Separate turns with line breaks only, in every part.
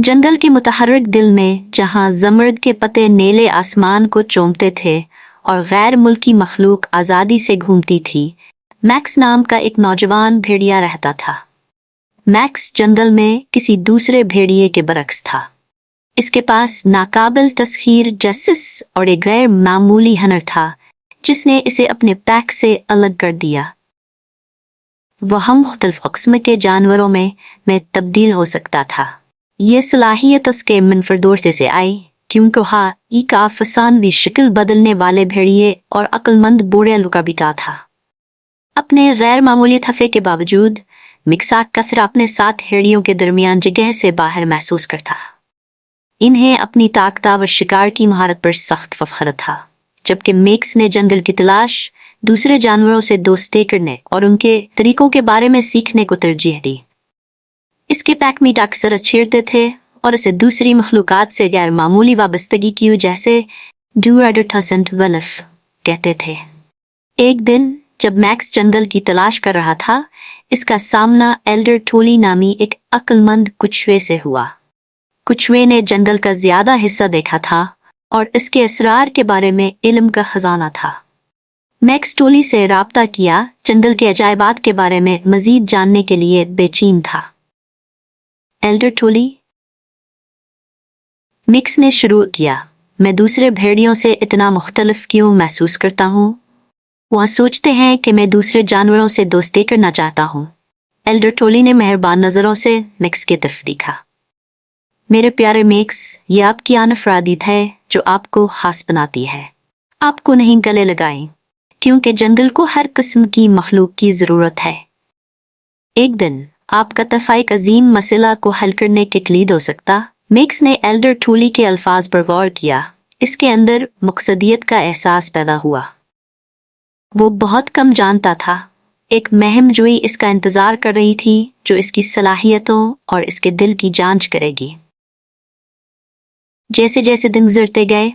जंगल के मुतहर्रिक दिल में, जहां जमर्द के पत्ते नीले आसमान को चूमते थे और गैर मुल्की मखलूक आज़ादी से घूमती थी, मैक्स नाम का एक नौजवान भेड़िया रहता था। मैक्स जंगल में किसी दूसरे भेड़िए के बरक्स था। इसके पास नाकाबिल तस्खीर जस्टिस और एक गैर मामूली हनर था जिसने इसे अपने पैक से अलग कर दिया। वह मुख्तलिफ क़िस्म के जानवरों में तब्दील हो सकता था। ये सलाहियत उसके मुनफरदोस्ती से आई क्योंकि वह एक अफसानवी शक्ल बदलने वाले भेड़िए और अक्लमंद बूढ़े का बेटा था। अपने गैर मामूली तहफ़े के बावजूद मिक्सा कसर अपने 7 भेड़ियों के दरमियान जगह से बाहर महसूस करता। इन्हें अपनी ताकतवर शिकार की महारत पर सख्त फख्र था, जबकि मिक्स ने जंगल की तलाश, दूसरे जानवरों से दोस्ती करने और उनके तरीकों के बारे में सीखने को तरजीह दी। इसके पैक मीट अक्सर छेड़ते थे और इसे दूसरी मखलूक़ात से गैर मामूली वाबस्तगी की जैसे वल्फ कहते थे। एक दिन जब मैक्स जंगल की तलाश कर रहा था, इसका सामना एल्डर टोली नामी एक अक्लमंद कुछुए से हुआ। कुछुए ने जंगल का ज्यादा हिस्सा देखा था और इसके असरार के बारे में इल्म का खजाना था। मैक्स टोली से राब्ता किया, जंगल के अजायबात के बारे में मजीद जानने के लिए बेचैन था। एल्डर टोली, मिक्स ने शुरू किया, मैं दूसरे भेड़ियों से इतना मुख्तलिफ क्यों महसूस करता हूँ? वह सोचते हैं कि मैं दूसरे जानवरों से दोस्ती करना चाहता हूँ। एल्डर टोली ने मेहरबान नज़रों से मिक्स की तरफ देखा। मेरे प्यारे मिक्स, ये आपकी अनफरादीत है जो आपको खास बनाती है। आपको नहीं गले लगाएं, क्योंकि जंगल को हर किस्म की मखलूक की ज़रूरत है। एक दिन आपका तफ़ाइक अजीम मसला को हल करने के कलीद हो सकता। मिक्स ने एल्डर टोली के अल्फाज पर गौर किया। इसके अंदर मकसदियत का एहसास पैदा हुआ। वो बहुत कम जानता था, एक महमजोई इसका इंतज़ार कर रही थी जो इसकी सलाहियतों और इसके दिल की जांच करेगी। जैसे जैसे दिन गुजरते गए,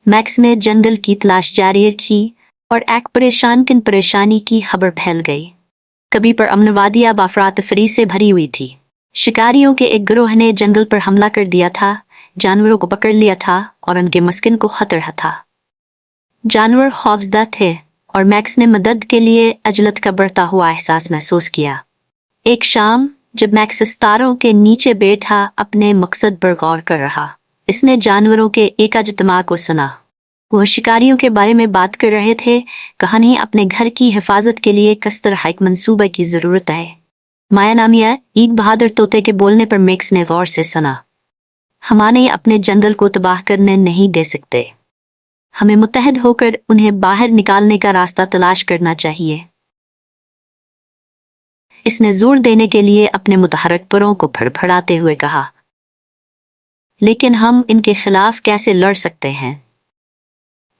मैक्स ने जंगल की तलाश जारी रखी और एक परेशानी की खबर फैल गई। कभी पर अमनवादी अब अफरातफरी से भरी हुई थी। शिकारियों के एक गिरोह ने जंगल पर हमला कर दिया था, जानवरों को पकड़ लिया था और उनके मस्किन को खतरा था। जानवर खौफजदा थे और मैक्स ने मदद के लिए अजलत का बढ़ता हुआ एहसास महसूस किया। एक शाम जब मैक्स सितारों के नीचे बैठा अपने मकसद पर गौर कर रहा, इसने जानवरों के एक इज्तिमा को सुना। वो शिकारियों के बारे में बात कर रहे थे। कहानी अपने घर की हिफाजत के लिए किस तरह एक मंसूबे की ज़रूरत है। माया नामिया एक बहादुर तोते के बोलने पर मिक्स ने गौर से सुना। हमारे अपने जंगल को तबाह करने नहीं दे सकते। हमें मुत्तहद होकर उन्हें बाहर निकालने का रास्ता तलाश करना चाहिए। इसने जोर देने के लिए अपने मुतहर्रिक परों को फड़फड़ाते हुए कहा, लेकिन हम इनके खिलाफ कैसे लड़ सकते हैं?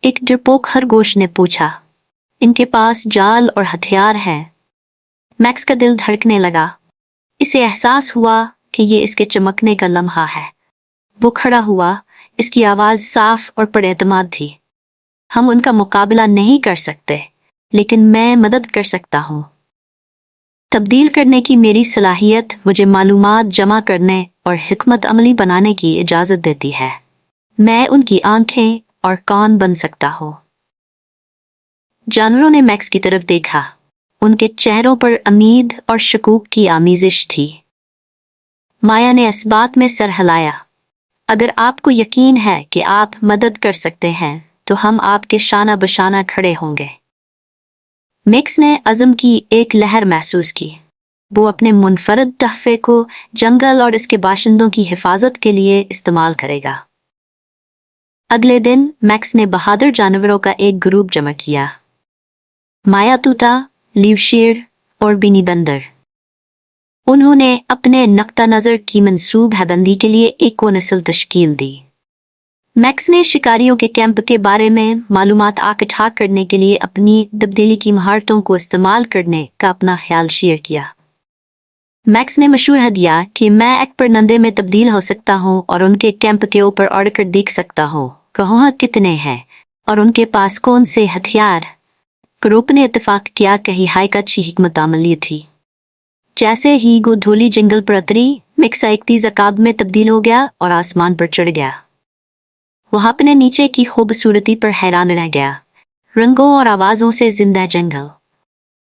एक डरपोक खरगोश ने पूछा। इनके पास जाल और हथियार हैं। मैक्स का दिल धड़कने लगा। इसे एहसास हुआ कि ये इसके चमकने का लम्हा है। वो खड़ा हुआ, इसकी आवाज़ साफ और पुरएतमाद थी। हम उनका मुकाबला नहीं कर सकते, लेकिन मैं मदद कर सकता हूँ। तब्दील करने की मेरी सलाहियत मुझे मालूमात जमा करने और हिकमत अमली बनाने की इजाज़त देती है। मैं उनकी आंखें और कान बन सकता हूँ। जानवरों ने मैक्स की तरफ देखा। उनके चेहरों पर उम्मीद और शकूक की आमेज़िश थी। माया ने इस बात में सर हिलाया। अगर आपको यकीन है कि आप मदद कर सकते हैं, तो हम आपके शाना बशाना खड़े होंगे। मिक्स ने अज़म की एक लहर महसूस की। वो अपने मुनफरद तहफ़े को जंगल और इसके बाशिंदों की हिफाजत के लिए इस्तेमाल करेगा। अगले दिन मैक्स ने बहादुर जानवरों का एक ग्रुप जमा किया। माया तूता, लीवशेर और बिनी बंदर। उन्होंने अपने नक्ता नज़र की मंसूबाबंदी के लिए एक नस्ल तश्कील दी। मैक्स ने शिकारियों के कैंप के बारे में मालूमात इकट्ठा करने के लिए अपनी तब्दीली की महारतों को इस्तेमाल करने का अपना ख्याल शेयर किया। मैक्स ने मशवरा दिया कि मैं एक परिंदे में तब्दील हो सकता हूँ और उनके कैंप के ऊपर अड़कर देख सकता हूँ कहाँ कितने हैं और उनके पास कौन से हथियार। ग्रुप ने इत्तेफाक किया कि हाई का अच्छी हिकमत अमली थी। जैसे ही गोधूली जंगल पर उतरी, मिक्स एक तेज अकाब में तब्दील हो गया और आसमान पर चढ़ गया। वह अपने नीचे की खूबसूरती पर हैरान रह गया, रंगों और आवाजों से जिंदा जंगल।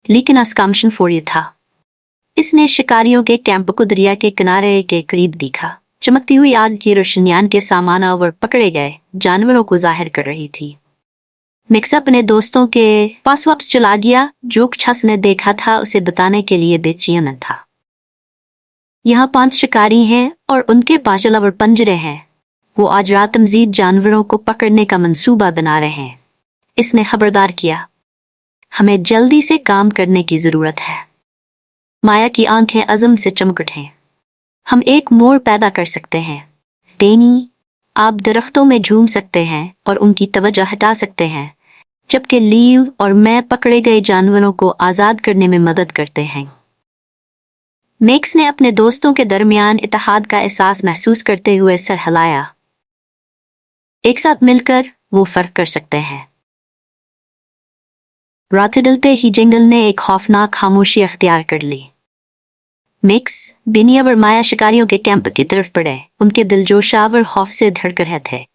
लेकिन आसकामशन फोड़ी था। इसने शिकारियों के कैंप को दरिया के किनारे के करीब देखा। चमकती हुई आग की रोशनियां के सामान और पकड़े गए जानवरों को जाहिर कर रही थी। मिक्स अपने दोस्तों के पास वापस चला गया। जो शख्स ने देखा था उसे बताने के लिए बेचैन था। यहाँ 5 शिकारी हैं और उनके पास जलावर पंजरे हैं। वो आज रात मजीद जानवरों को पकड़ने का मंसूबा बना रहे हैं। इसने खबरदार किया, हमें जल्दी से काम करने की जरूरत है। माया की आंखें अज़म से चमक उठीं। हम एक मोड़ पैदा कर सकते हैं। बेनी, आप दरख्तों में झूम सकते हैं और उनकी तवज्जो हटा सकते हैं, जबकि लीव और मैं पकड़े गए जानवरों को आज़ाद करने में मदद करते हैं। मैक्स ने अपने दोस्तों के दरमियान इत्तेहाद का एहसास महसूस करते हुए सर हिलाया। एक साथ मिलकर वो फर्क कर सकते हैं। रात ढलते ही जंगल ने एक खौफनाक खामोशी अख्तियार कर ली। मिक्स, बेनी और माया शिकारियों के कैंप की तरफ बढ़े। उनके दिल जोशावर खौफ से धड़क रहे थे।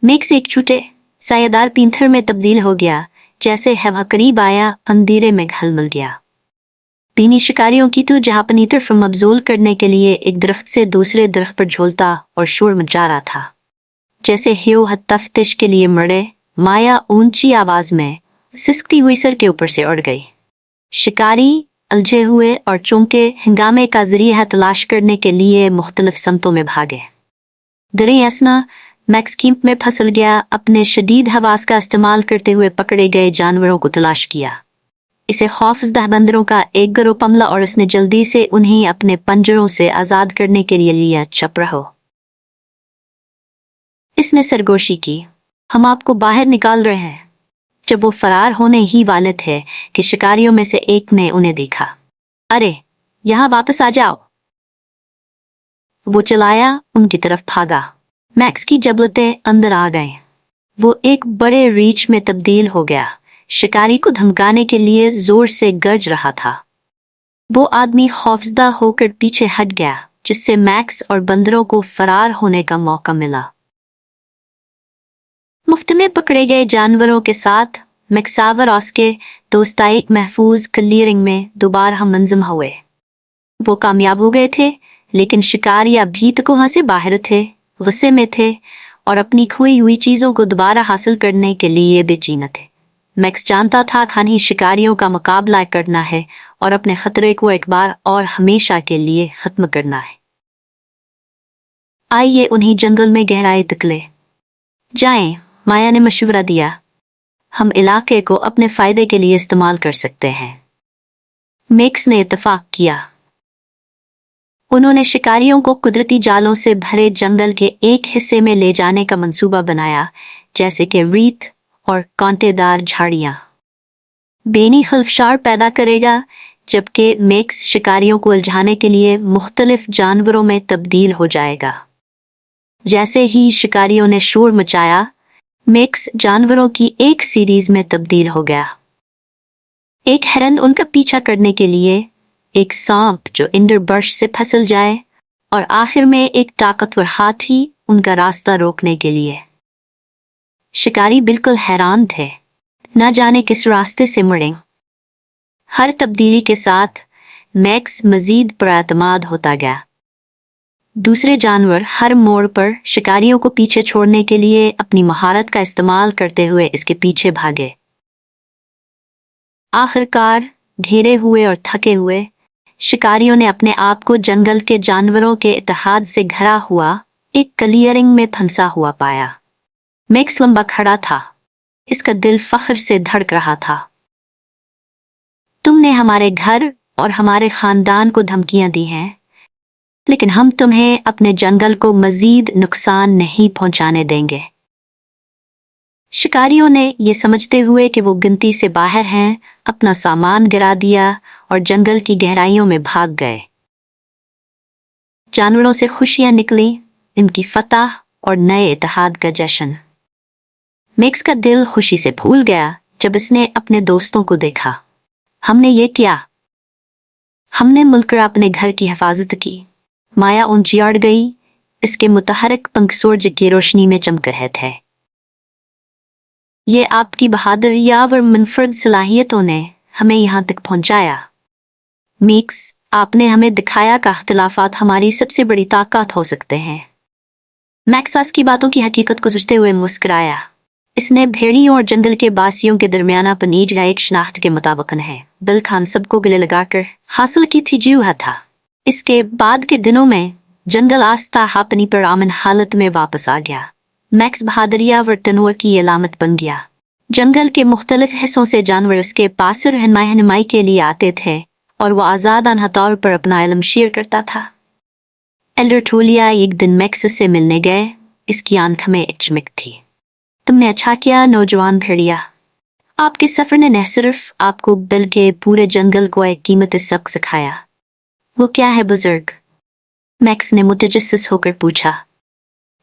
मिक्स एक छोटे सायेदार पत्थर में तब्दील हो गया। जैसे हवा करीब आया, अंधेरे में घुल गया। बेनी शिकारियों की तो जहां अपनी तरफ मबजूल करने के लिए एक दरख्त से दूसरे दरख्त पर झूलता और शोर मचा रहा था। जैसे हियो तफ्तिश के लिए मरे। माया ऊंची आवाज में सिसकती हुई सर के ऊपर से उड़ गई। शिकारी उलझे हुए और चौंके हंगामे का जरिया तलाश करने के लिए मुख्तलिफ समतों में भागे। दरियासना मैक्स कैंप में फंसल गया। अपने शदीद हवास का इस्तेमाल करते हुए पकड़े गए जानवरों को तलाश किया। इसे खौफजदा बंदरों का एक गिरोह पमला और उसने जल्दी से उन्हें अपने पंजरों से आजाद करने के लिए लिया। चुप रहो, इसने सरगोशी की, हम आपको बाहर निकाल रहे हैं। जब वो फरार होने ही वाले थे कि शिकारियों में से एक ने उन्हें देखा। अरे, यहाँ वापस आ जाओ, वो चिल्लाया। उनकी तरफ भागा। मैक्स की जबलतें अंदर आ गए। वो एक बड़े रीछ में तब्दील हो गया। शिकारी को धमकाने के लिए जोर से गरज रहा था। वो आदमी खौफजदा होकर पीछे हट गया, जिससे मैक्स और बंदरों को फरार होने का मौका मिला। मुफ्त में पकड़े गए जानवरों के साथ मैक्सावर और उसके दोस्त एक महफूज क्लियरिंग में दोबारा मंजम हुए। वो कामयाब हो गए थे, लेकिन शिकारी अभी तक वहां से बाहर थे, गुस्से में थे और अपनी खोई हुई चीजों को दोबारा हासिल करने के लिए बेचैन थे। मैक्स जानता था खानी शिकारियों का मुकाबला करना है और अपने खतरे को एक बार और हमेशा के लिए खत्म करना है। आइए उन्हें जंगल में गहराई तक ले जाएं, माया ने मशवरा दिया। हम इलाके को अपने फायदे के लिए इस्तेमाल कर सकते हैं। मैक्स ने इत्तेफाक किया। उन्होंने शिकारियों को कुदरती जालों से भरे जंगल के एक हिस्से में ले जाने का मंसूबा बनाया, जैसे कि रेत और कांटेदार झाड़ियां। बेनी खलफशार पैदा करेगा, जबकि मैक्स शिकारियों को उलझाने के लिए मुख्तलिफ जानवरों में तब्दील हो जाएगा। जैसे ही शिकारियों ने शोर मचाया, मैक्स जानवरों की एक सीरीज में तब्दील हो गया। एक हिरन उनका पीछा करने के लिए, एक सांप जो इंद्रबर्श से फसल जाए और आखिर में एक ताकतवर हाथी उनका रास्ता रोकने के लिए। शिकारी बिल्कुल हैरान थे, न जाने किस रास्ते से मुड़ें। हर तब्दीली के साथ मैक्स मजीद पुरएतमाद होता गया। दूसरे जानवर हर मोड़ पर शिकारियों को पीछे छोड़ने के लिए अपनी महारत का इस्तेमाल करते हुए इसके पीछे भागे। आखिरकार घेरे हुए और थके हुए शिकारियों ने अपने आप को जंगल के जानवरों के इत्तेहाद से घिरा हुआ एक क्लियरिंग में फंसा हुआ पाया। मैक्स लंबा खड़ा था, इसका दिल फख्र से धड़क रहा था। तुमने हमारे घर और हमारे खानदान को धमकियां दी हैं, लेकिन हम तुम्हें अपने जंगल को मजीद नुकसान नहीं पहुंचाने देंगे। शिकारियों ने ये समझते हुए कि वो गिनती से बाहर हैं, अपना सामान गिरा दिया और जंगल की गहराइयों में भाग गए। जानवरों से खुशियां निकली, इनकी फतह और नए इत्तेहाद का जश्न। मैक्स का दिल खुशी से फूल गया जब इसने अपने दोस्तों को देखा। हमने ये किया, हमने मिलकर अपने घर की हिफाजत की। माया ऊंची गई। इसके मुतहरक पंख सूरज की रोशनी में चमक रहे थे। ये आपकी बहादुरी और मुनफरद सलाहियतों ने हमें यहाँ तक पहुँचाया। मैक्स, आपने हमें दिखाया कि इख्तिलाफात हमारी सबसे बड़ी ताकत हो सकते हैं। मैक्स की बातों की हकीकत को सोचते हुए मुस्कुराया। इसने भेड़ियों और जंगल के बासियों के दरमियाना पनीज का एक शनाख्त के मुताबिक है बिल खान सबको गले लगाकर हासिल की थी जीवा था। इसके बाद के दिनों में जंगल आस्ता अपनी पुरान हालत में वापस आ गया। मैक्स बहादुरिया व तनूर की अलामत बन गया। जंगल के मुख्तलिफ हिस्सों से जानवर उसके पास रहनुमाई के लिए आते थे और वह आज़ादाना तौर पर अपना इल्म शेयर करता था। एल्डर टूलिया एक दिन मैक्स से मिलने गए। इसकी आंख में एक चमक थी। तुमने अच्छा किया नौजवान भेड़िया। आपके सफर ने न सिर्फ आपको बल्कि पूरे जंगल को एक कीमती सबक सिखाया। वो क्या है बुजुर्ग? मैक्स ने मुतजस्सिस होकर पूछा।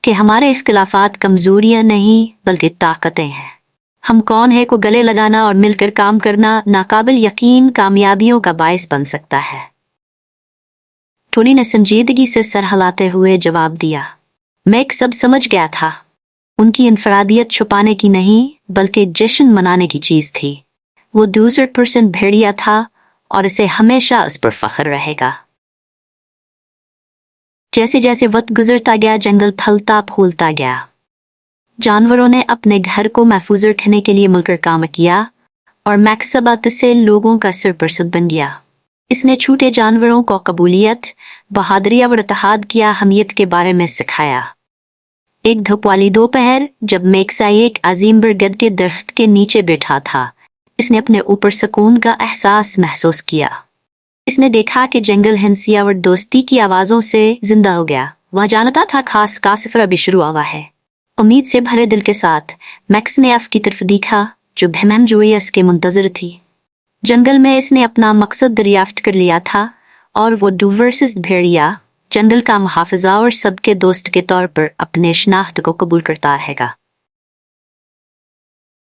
कि हमारे इख्तिलाफात कमजोरियां नहीं बल्कि ताकतें हैं। हम कौन है को गले लगाना और मिलकर काम करना नाकाबिल यकीन कामयाबियों का बायस बन सकता है। टोनी ने संजीदगी से सर हिलाते हुए जवाब दिया। मैक्स सब समझ गया था। उनकी इनफरादियत छुपाने की नहीं बल्कि जश्न मनाने की चीज थी। वो 200% भेड़िया था और इसे हमेशा उस पर फख्र रहेगा। जैसे जैसे वक्त गुजरता गया जंगल फलता फूलता गया। जानवरों ने अपने घर को महफूज रखने के लिए मिलकर काम किया और मैक्स बात से लोगों का सरपरस्त बन गया। इसने छूटे जानवरों को कबूलियत, बहादुरी और इत्तेहाद की अहमियत के बारे में सिखाया। एक धूप वाली दोपहर जब मैक्स एक अजीम बरगद के दरख्त के नीचे बैठा था, इसने अपने ऊपर सुकून का एहसास महसूस किया। इसने देखा कि जंगल हंसिया और दोस्ती की आवाज़ों से जिंदा हो गया। वह जानता था खास का सफर अभी शुरू हुआ है। उम्मीद से भरे दिल के साथ मैक्स ने अफ की तरफ देखा जो बहमम जोई इसके मुंतजर थी। जंगल में इसने अपना मकसद दरियाफ्त कर लिया था और वो डूवर्सिस भेड़िया जंगल का मुहाफिजा और सबके दोस्त के तौर पर अपने शनाख्त को कबूल करता रहेगा।